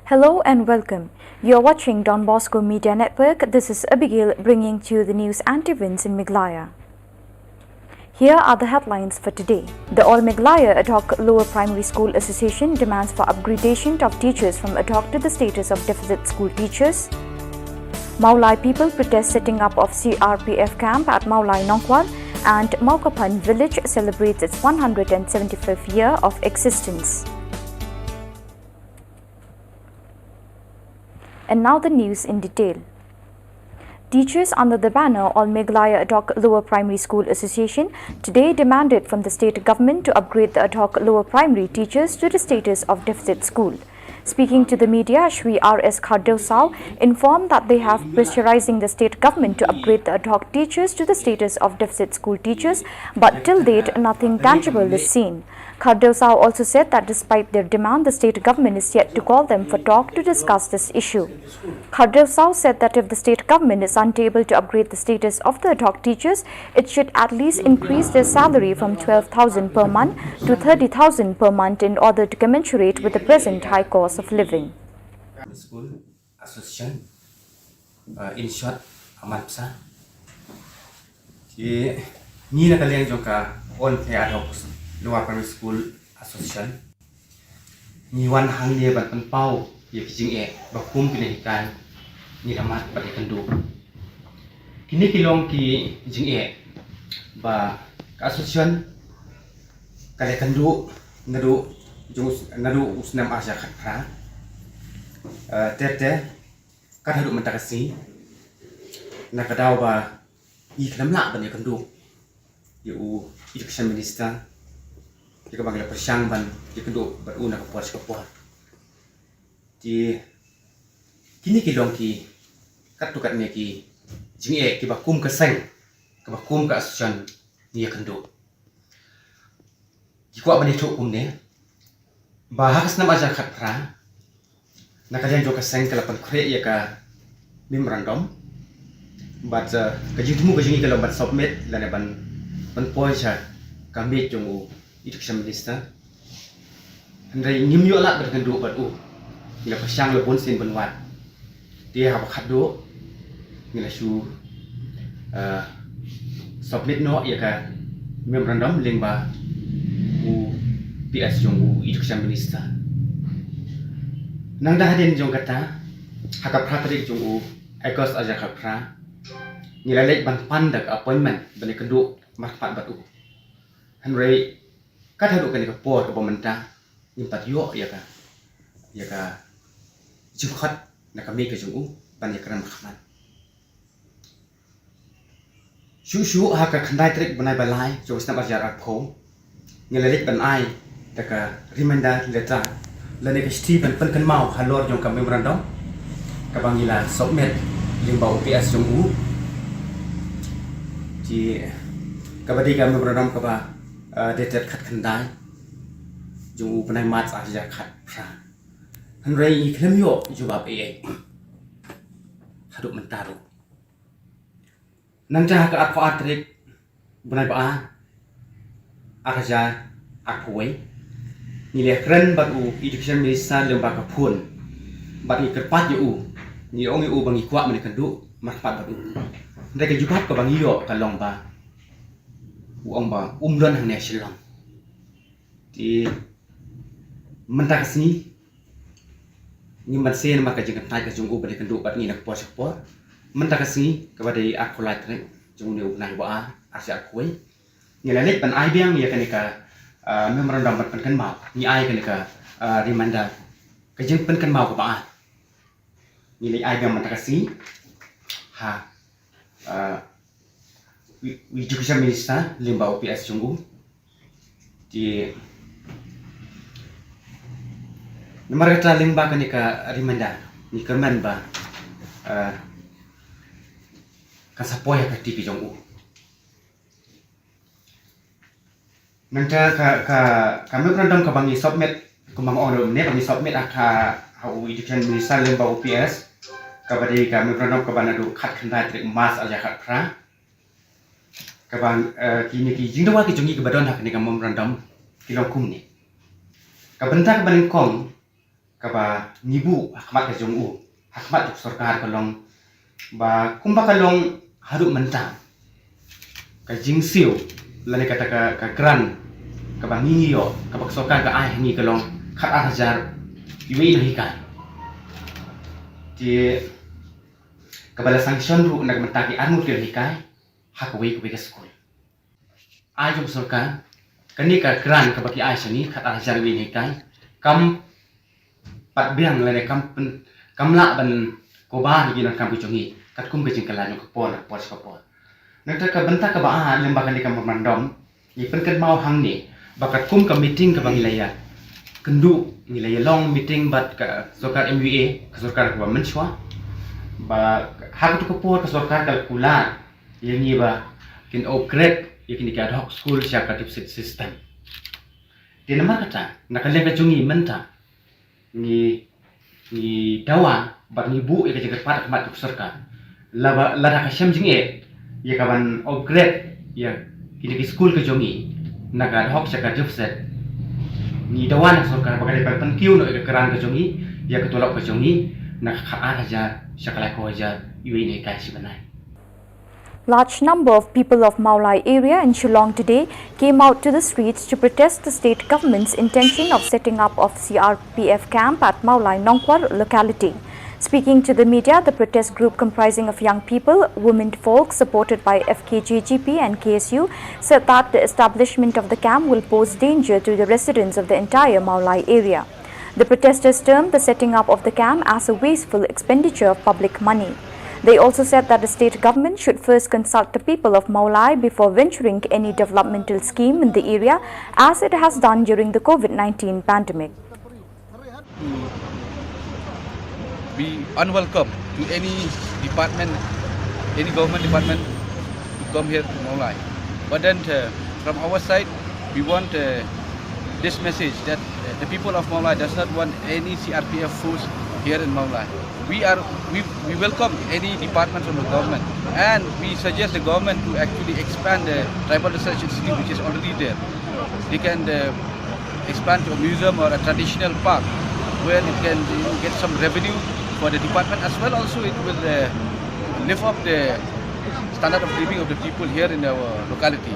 Hello and welcome. You're watching Don Bosco Media Network. This is Abigail bringing to you the news and events in Meghalaya. Here are the headlines for today. The All Meghalaya Ad Hoc Lower Primary School Association demands for upgradation of teachers from ad hoc to the status of deficit school teachers. Maulai people protest setting up of CRPF camp at Maulai Nongkwal, and Maukapan village celebrates its 175th year of existence. And now the news in detail. Teachers under the banner All Meghalaya Ad Hoc Lower Primary School Association today demanded from the state government to upgrade the ad hoc lower primary teachers to the status of deficit school. Speaking to the media, Shri R.S. Khardosau informed that they have pressurizing the state government to upgrade the ad hoc teachers to the status of deficit school teachers, but till date nothing tangible is seen. Khardosau also said that despite their demand, the state government is yet to call them for talk to discuss this issue. Khardosau said that if the state government is unable to upgrade the status of the ad hoc teachers, it should at least increase their salary from 12,000 per month to 30,000 per month in order to commensurate with the present high cost of living. School Association, in short, Amatsa. Ni nak kalian juga on ad hoc Lower Primary School Association. Ni wan hang dia ban penpau ye kijing bakum pendidikan ni ramat pada kendu. Kini kilong ki kijing ba association kale kendu nadu usnam ASHA khatra. Tete kadadu mentakasi nakadau ba iklam la ban ye kendu. Yu Education Minister jika bangla persyang ban jika do beruna kepuas di kini kilong ki katukat ni ki jingi ki bakum keseng ke bakum ke asusan ni akan do jika bani tok kum ne bahas nama aja khatra nakalian jo keseng ke lapan kre ya ka memorandum bat ke jingi ke jingi kalau bat submit lan ban poisa kami jong Education Minister. Henry ngimyo la berkendu batu. Ila pasyang lebon sin benwat. Dia hab khado ngila shu submit no ya ka memorandum lingba u PS jong Education Minister. Nang dah hadin jong kata hakap pratrik jong Agos aja kapra. Ngila lek ban pandak appointment bani kendu marpat batu. Henry kadang kan kapor ke pemerintah nimpat yo ya ka jukhat nak kami ke jungu banyak keran mahkamah shu haka khandai trik banai balai jo snap ajar akho ngelelik ban ai taka reminder letter lane ke Stephen pen kan mau halor jong ka memorandum ka bangila submit limbau PS jungu ji kabadi ka memorandum ka ba detet khat khandai jung panai mat aja khat pra hanrei klem yo jubab haduk mentaru nang ja ka akho atrik banai ba akaja akhoi ni le kren bat u Education Minister lemba ka phun bat ni kerpat yo ni ong u bangi kwa mani kandu marpat bat u ndai ka jubab ka bangi yo ka long ba uang ba umron hang ne Shillong di mentak sini ni matsen maka jangan tanya ke junggu balik kenduk bat ni nak puas mentak sini kepada aku light ni junggu ni ubnai ba asya aku ni lalit ban ai biang ya kanika memorandum bat kan mau ni ai kanika reminder ke jeng pen kan mau ke ba ni lai ai biang mentak sini ha Education Minister limbau PS junggu di nomor kata limba kanika reminder ni kerman ba kasapoy ka TV junggu nanta kami berandam ka bangi submit kumang order ne bangi submit aka how Education Minister limbau PS kabadi kami berandam ka banadu khat khandai trik mas aja khat pra kaban kini ki jingdawa ki jungi ke badon hak ni ka memorandum kilong kum ni ka bentak ban kong kaba nibu hakmat ke jongu hakmat tuk sarkar kalong ba kumba kalong haru mentang ka jingsiu lani kata ka gran kaba ngiyo kaba sarkar ka ai ni kalong khat hajar iwi nahi kan ti kabala sanction ru nak mentaki anu ti hikai hakwi ke school ai jom sarkar kani ka gran ka baki ai sani khat hajar iwi ni kai kam pat biang lene kamla ban koba ni kam kucungi kat kum ke jingkalan ko pol nak ka benta ka ba lembaga ni kam mandom ni penken mau hang ni bakat kum ka meeting ka bangilaya kendu ngilaya long meeting bat ka sarkar MWA ka sarkar ko menchwa ba hak tu ko por ka sarkar kalkula yani ba kin upgrade yakini ka ad hoc school siya ka system di nama kata nakaleng ka jungi menta ni dawa bat ni bu ya jaga pat mat sarkar lada ka syam jinge ya kaban upgrade ya kini school ke jongi naga hok saka jobset ni dawa nak sarkar bagai pan kiu no ke keran ke jongi ya ketolak ke jongi nak kha aja sakala ko aja iwi ni kai sibanai. Large number of people of Meghalaya area in Shillong today came out to the streets to protest the state government's intention of setting up of CRPF camp at Meghalaya Nongkwar locality. Speaking to the media, the protest group comprising of young people, women folk supported by FKJGP and KSU said that the establishment of the camp will pose danger to the residents of the entire Meghalaya area. The protesters termed the setting up of the camp as a wasteful expenditure of public money. They also said that the state government should first consult the people of Meghalaya before venturing any developmental scheme in the area, as it has done during the COVID-19 pandemic. Be unwelcome to any department, any government department to come here to Meghalaya. But then from our side, we want this message that the people of Meghalaya does not want any CRPF force here in Meghalaya. We welcome any department from the government, and we suggest the government to actually expand the tribal research institute which is already there. They can expand to a museum or a traditional park where it can get some revenue for the department, as well also it will lift up the standard of living of the people here in our locality.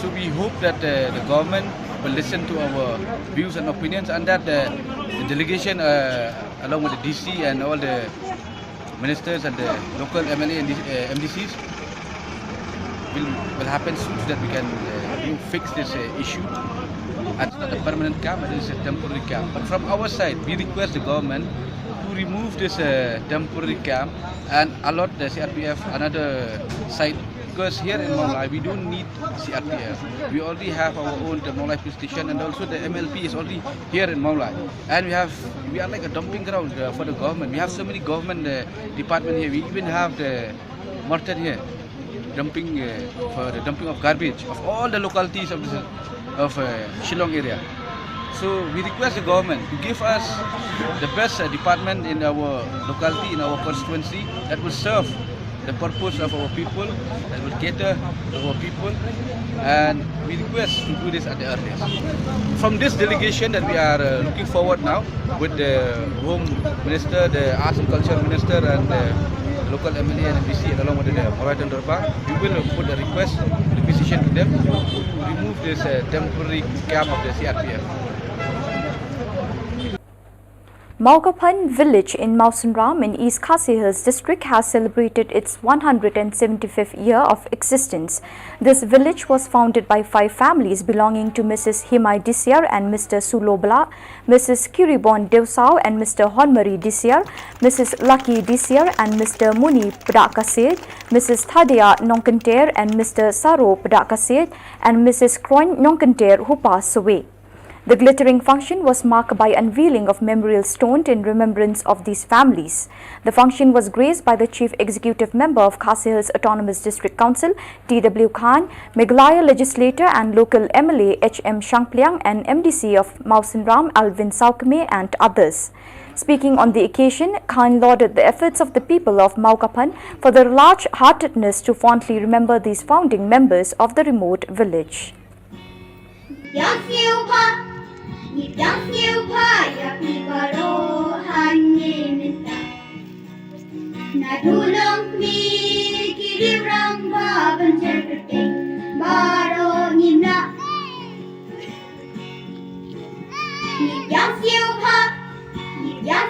So we hope that the government will listen to our views and opinions, and that the delegation along with the DC and all the ministers and the local MLA and MDCs will happen soon, so that we can fix this issue. It's not a permanent camp, it is a temporary camp. But from our side, we request the government to remove this temporary camp and allot the CRPF another site, because here in Meghalaya we don't need CRPF. We already have our own Meghalaya police station, and also the MLP is already here in Meghalaya. And we are like a dumping ground for the government. We have so many government departments here. We even have the Martin here, dumping for the dumping of garbage of all the localities of Shillong area. So we request the government to give us the best department in our locality, in our constituency, that will serve the purpose of our people, that will cater to our people, and we request to do this at the earliest. From this delegation that we are looking forward now with the Home Minister, the Arts and Culture Minister, and the local MLA and MDC, and along with the Meghalaya Darbar, we will put a request, requisition to them to remove this temporary camp of the CRPF. Maugapan village in Mausanram in East Khasi Hills district has celebrated its 175th year of existence. This village was founded by 5 families belonging to Mrs. Himai Disyar and Mr. Sulobla, Mrs. Kiribon Devsau and Mr. Honmari Disyar, Mrs. Lucky Disyar and Mr. Muni Padakasir, Mrs. Thadia Nongkanter and Mr. Saro Padakasir, and Mrs. Kroin Nongkanter, who passed away. The glittering function was marked by unveiling of memorial stone in remembrance of these families. The function was graced by the Chief Executive Member of Khasi Hills Autonomous District Council, T.W. Khan, Meghalaya Legislator and local MLA H.M. Shangpliang, and MDC of Mausanram Alvin Saukme and others. Speaking on the occasion, Khan lauded the efforts of the people of Maugapan for their large-heartedness to fondly remember these founding members of the remote village. Yang siêu paya pibaro hanginita na dulong mi kirirang baban cerkete baro ngina Yang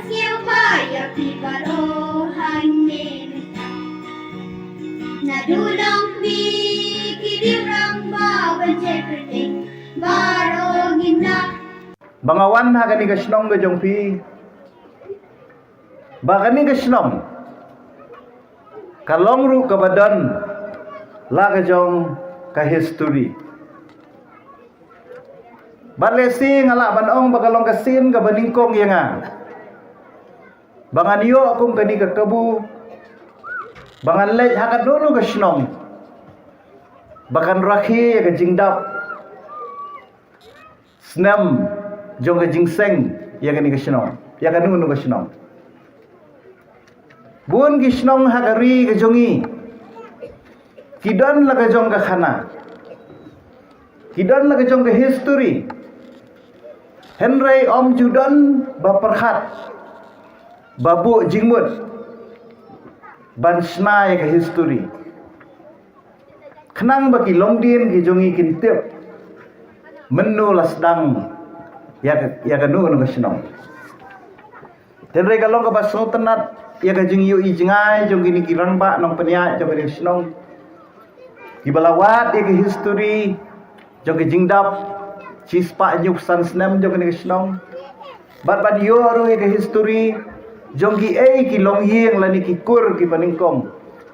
siêu paya pibaro hanginita na dulong mi kirirang baban cerkete baro ngina Bangawan ha gani ka Shillong ga jongpi. Ba gani ka Shillong. Kalong ru ka badan la ka jong ka history. Ba lesi ngala banong ba kalong ka sin ka baningkong yanga. Bangan yo akong gani ka kabu. Bangan lej ha ka dono ka Shillong. Bakan rakhi ka jingdap. Snam jong ka jingseng ya gani ka Shillong ya kan nunu ka Shillong bun ki Shillong hagari ka jongi kidon la ka jong ka khana kidon la ka jong ka history henry om judon ba perkhat babu jingmut ban sna ya ka history khnang ba ki longdien ki jongi kintip menu lasdang ya ka nu ka Shillong tenre kalong ka baso tenat ya ka jing yu i jingai jong gini kirang ba nong penya jong ka Shillong ki balawat ya ka history jong ka jingdap chispa nyuk san snem jong ka Shillong bat yo ro ya ka history jong ki ki long yeng lani ki kur ki paningkong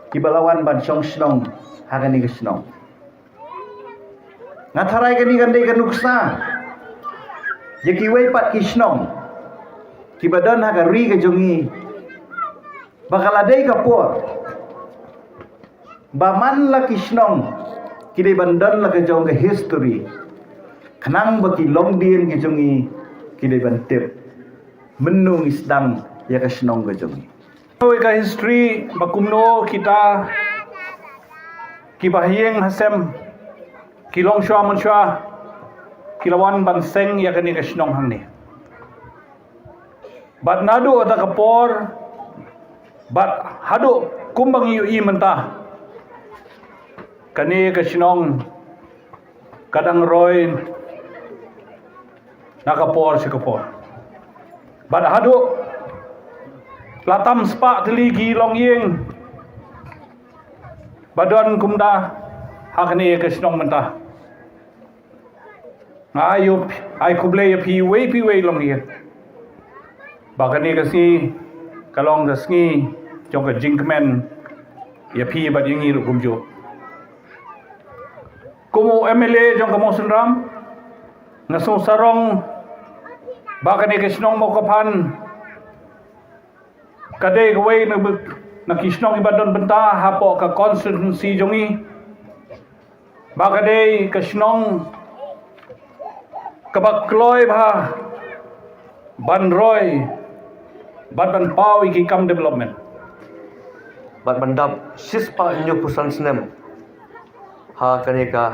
ki balawan ban chong Shillong ha ka ni ka Shillong ngatharai ka ni gandai ka nuksa Yaki wei pat ki Shillong ki badan ha ka ri ka jongi bakal adai ka por ba man la ki Shillong ki dei bandan la ka jong ka history khnang ba ki longdien ki jongi ki dei bantip menung isdang ya ka Shillong ka jongi oi ka history bakumno kita ki bahieng hasem ki longshwa manshwa kilawan banseng ya kani ka Shillong hang ni bat nadu ata kapor bat hadu kumbang yu i menta kani ka Shillong kadang roy nakapor si kapor bat hadu latam spa teligi long yeng badon kumda hakani ka Shillong menta ayup ay kuble ya pi wei long here bakani kasi kalong dasngi jong ka jinkmen ya pi bad yingi ru kumjo kumu MLA jong ka mosunram nasong sarong bakani ka Shillong mo kapan kadai kawai na ki Shillong ibadon benta hapo ka constituency jongi bakadai ka Shillong kabakloy ba banroy ban pau iki kam development bat bandap sispa nyu pusan snem ha kaneka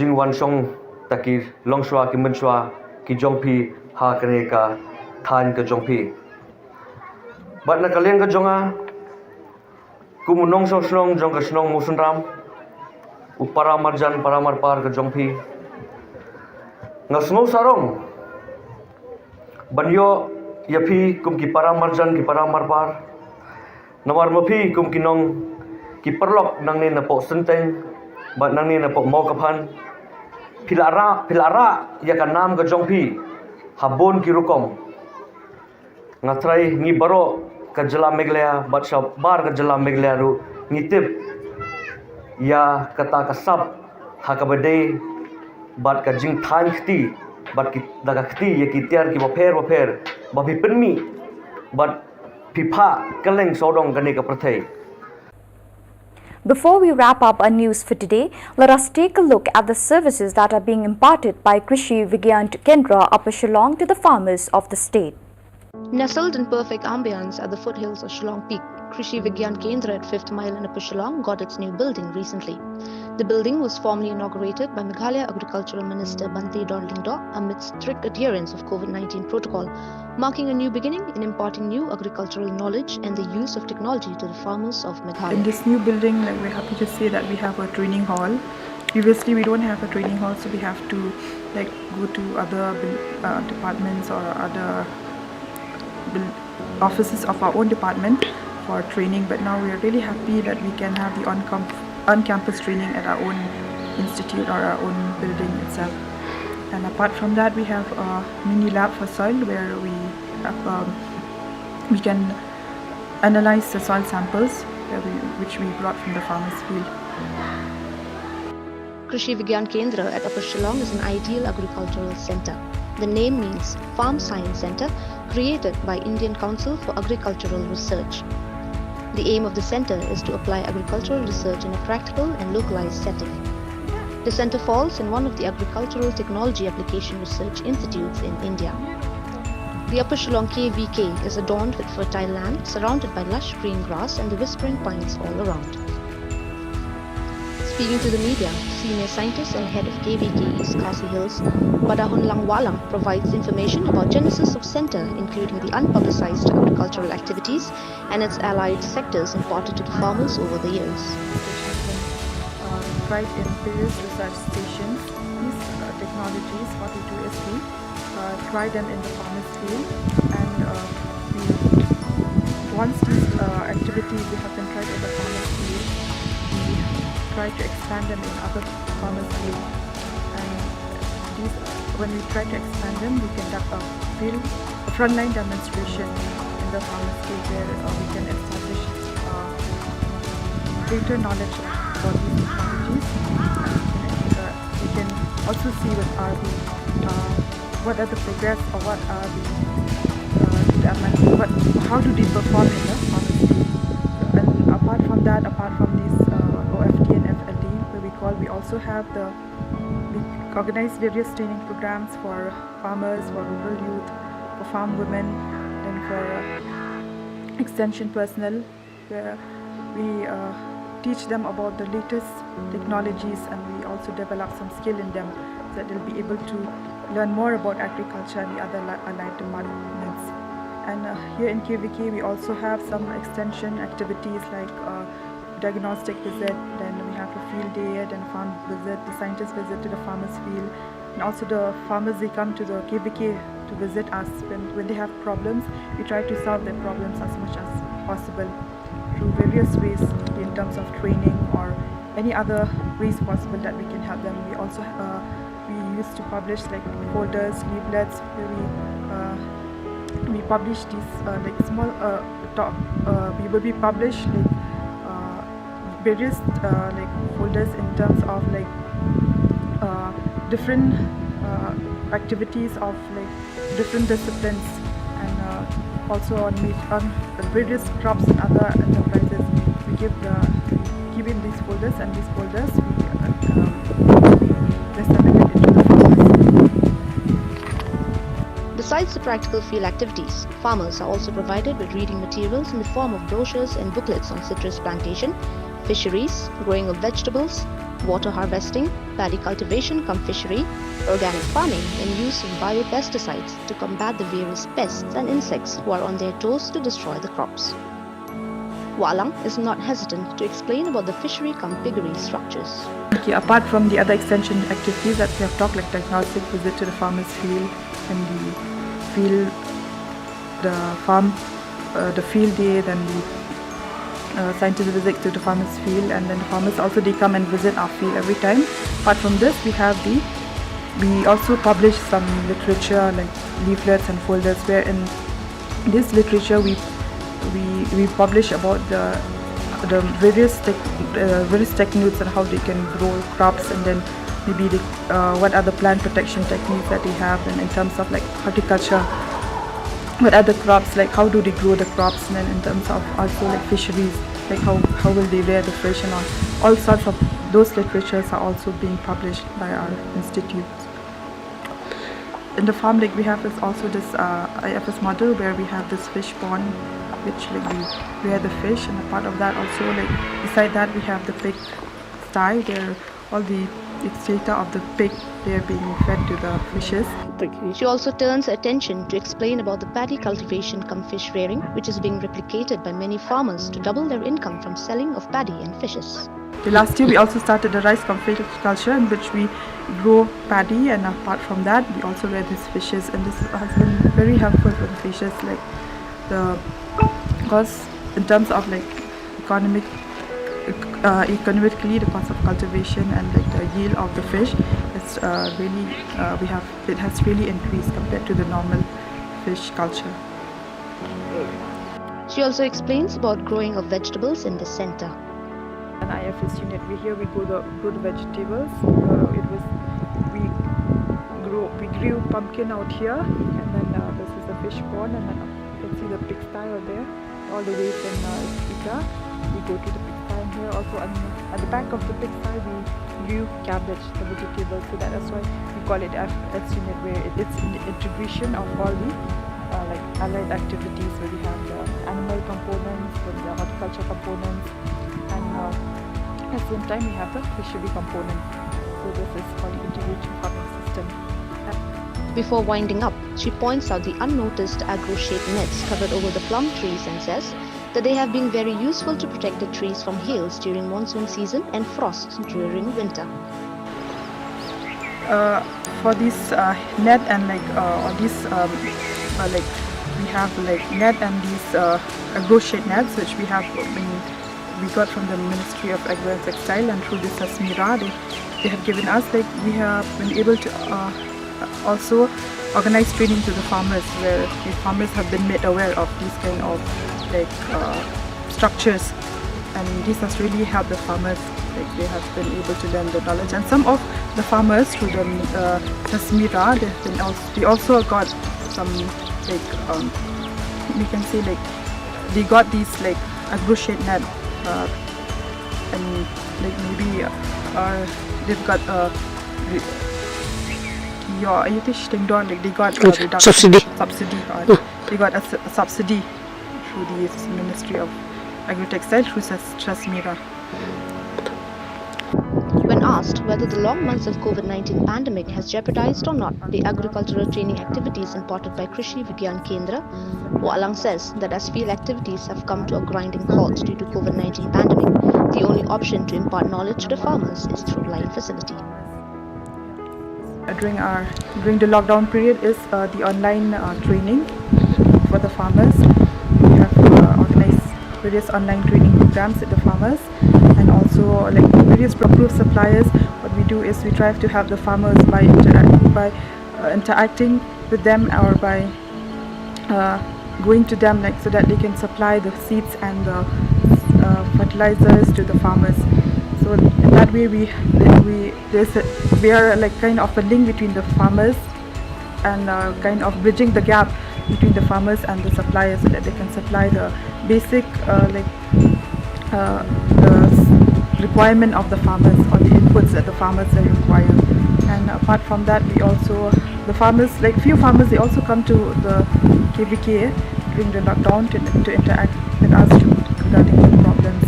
jingwan song takir longshwa ki menshwa ki jongpi ha kaneka than ka jongpi bat na kaleng ka jonga kumunong so Shillong jong ka Shillong musunram upara marjan paramar par ka jongpi ngasno sarong banyo yapi kum ki para marjan ki para marpar namar mapi kum ki nong ki perlok nang ne na po senteng bat nang ne na po mo kapan pilara ya kan nam ga jongpi habon ki rukom ngatrai ngi baro ka jela Meghalaya bat sab bar ka jela Meghalaya ru ngitip ya kata kasap hakabade bat ka jing than khti bat ki daga khti ye ki tiar ki bapher ba bi penmi bat pipa kaleng sodong gane ka prathai. Before we wrap up our news for today, let us take a look at the services that are being imparted by Krishi Vigyan Kendra Upper Shillong to the farmers of the state. Nestled in perfect ambience at the foothills of Shillong Peak, Krishi Vigyan Kendra at 5th Mile in Upper Shillong got its new building recently. The building was formally inaugurated by Meghalaya Agricultural Minister Banti Dorlingdo amidst strict adherence of COVID-19 protocol, marking a new beginning in imparting new agricultural knowledge and the use of technology to the farmers of Meghalaya. In this new building, we're happy to say that we have a training hall. Previously, we don't have a training hall, so we have to go to other departments or other offices of our own department for training. But now we are really happy that we can have the on-campus training at our own institute or our own building itself. And apart from that, we have a mini lab for soil where we can analyze the soil samples which we brought from the farmer's field. Krishi Vigyan Kendra at Upper Shillong is an ideal agricultural center. The name means Farm Science Center, created by Indian Council for Agricultural Research. The aim of the center is to apply agricultural research in a practical and localized setting. The center falls in one of the agricultural technology application research institutes in India. The Upper Shillong KVK is adorned with fertile land surrounded by lush green grass and the whispering pines all around. Speaking to the media, senior scientist and head of KVK East Khasi Hills, Badahunlang Walang, provides information about genesis of center, including the unpublicized agricultural activities and its allied sectors imparted to the farmers over the years. Tried in various research stations. These technologies, what we do is we try them in the farmer's field, and once these activities we have been tried in the farmer's field, we try to expand them in other farmers' field. And when we try to expand them, we conduct a frontline demonstration in the farmers' field where we can establish greater knowledge about these technologies. We can also see what are the progress or what are how do they perform in the farmers' field. And apart from these OFT and FLD, we also have we organize various training programs for farmers, for rural youth, for farm women, and for extension personnel, where we teach them about the latest technologies, and we also develop some skill in them so that they'll be able to learn more about agriculture and the other allied departments. And here in KVK we also have some extension activities like diagnostic visit, then we have a field day, then farm visit, the scientists visit to the farmers field, and also the farmers, they come to the KVK to visit us when they have problems. We try to solve their problems as much as possible through various ways in terms of training or any other ways possible that we can help them. We also we used to publish like folders, leaflets, where we publish these like small we will be published like various like folders in terms of like different activities of like different disciplines, and also on various crops and other enterprises. We keep in these folders, and these folders we disseminate into the farmers. Besides the practical field activities, farmers are also provided with reading materials in the form of brochures and booklets on citrus plantation, fisheries, growing of vegetables, water harvesting, paddy cultivation cum fishery, organic farming, and use of biopesticides to combat the various pests and insects who are on their toes to destroy the crops. Walang is not hesitant to explain about the fishery cum piggery structures. Okay, apart from the other extension activities that we have talked, like diagnostic visit to the farmer's field and the field day, then the scientists visit to the farmer's field, and then the farmers also they come and visit our field every time. Apart from this, we also publish some literature like leaflets and folders, where in this literature we publish about the various techniques and how they can grow crops, and then maybe what are the plant protection techniques that they have, and in terms of like horticulture, what are the crops, like how do they grow the crops, and then in terms of also like fisheries, like how will they rear the fish, and all sorts of those literatures are also being published by our institutes. In the farm, like we have also this IFS model where we have this fish pond which like we rear the fish, and a part of that also like beside that we have the pig sty where all the data of the pig, they are being fed to the fishes. She also turns attention to explain about the paddy cultivation cum fish rearing, which is being replicated by many farmers to double their income from selling of paddy and fishes. Last year we also started a rice cum fish culture in which we grow paddy, and apart from that we also rear these fishes, and this has been very helpful for the fishes, like because in terms of like economically the cost of cultivation and like the yield of the fish, it's it has really increased compared to the normal fish culture. She also explains about growing of vegetables in the center. An IFS unit, we grow the vegetables. We grew pumpkin out here, and then this is the fish pond, and then you can see the pigsty out there, all the way from Ika. We go to the pigsty, and here also at the back of the pigsty we grew cabbage, the vegetables. So that is why we call it IFS unit, where it's in the integration of all the like allied activities, where we have the animal components, then the horticulture components, and at the same time we have the fishery component. So this is called the integrated farming system. Before winding up, she points out the unnoticed agro-shaped nets covered over the plum trees and says that they have been very useful to protect the trees from hails during monsoon season and frosts during winter. For this net and like all these like we have like net and these agro-shaped nets, which we got from the Ministry of Agro and Textile, and through this Asmira they have given us, like we have been able to also organize training to the farmers, where the farmers have been made aware of these kind of like structures, and this has really helped the farmers. Like they have been able to learn the knowledge, and some of the farmers through the Asmira, we also got some like we can say like they got these like agro-shaped net, and like maybe they've got like they got a subsidy. They got a subsidy through the Ministry of Agri-Textile through Asmira. When asked whether the long months of COVID-19 pandemic has jeopardized or not the agricultural training activities imparted by Krishi Vigyan Kendra, Walang says that as field activities have come to a grinding halt due to COVID-19 pandemic, the only option to impart knowledge to the farmers is through line facility. During the lockdown period is the online training for the farmers. We have organized various online training programs with the farmers, and also like various approved suppliers. What we do is we try to have the farmers by interacting with them, or by going to them, like so that they can supply the seeds and the fertilizers to the farmers. So in that way we are like kind of a link between the farmers, and kind of bridging the gap between the farmers and the suppliers, so that they can supply the basic the requirement of the farmers, or the inputs that the farmers require. And apart from that, we also, the farmers, like few farmers, they also come to the KVK during the lockdown to interact with us regarding the problems.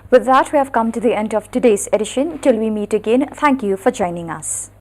With that, we have come to the end of today's edition. Till we meet again, thank you for joining us.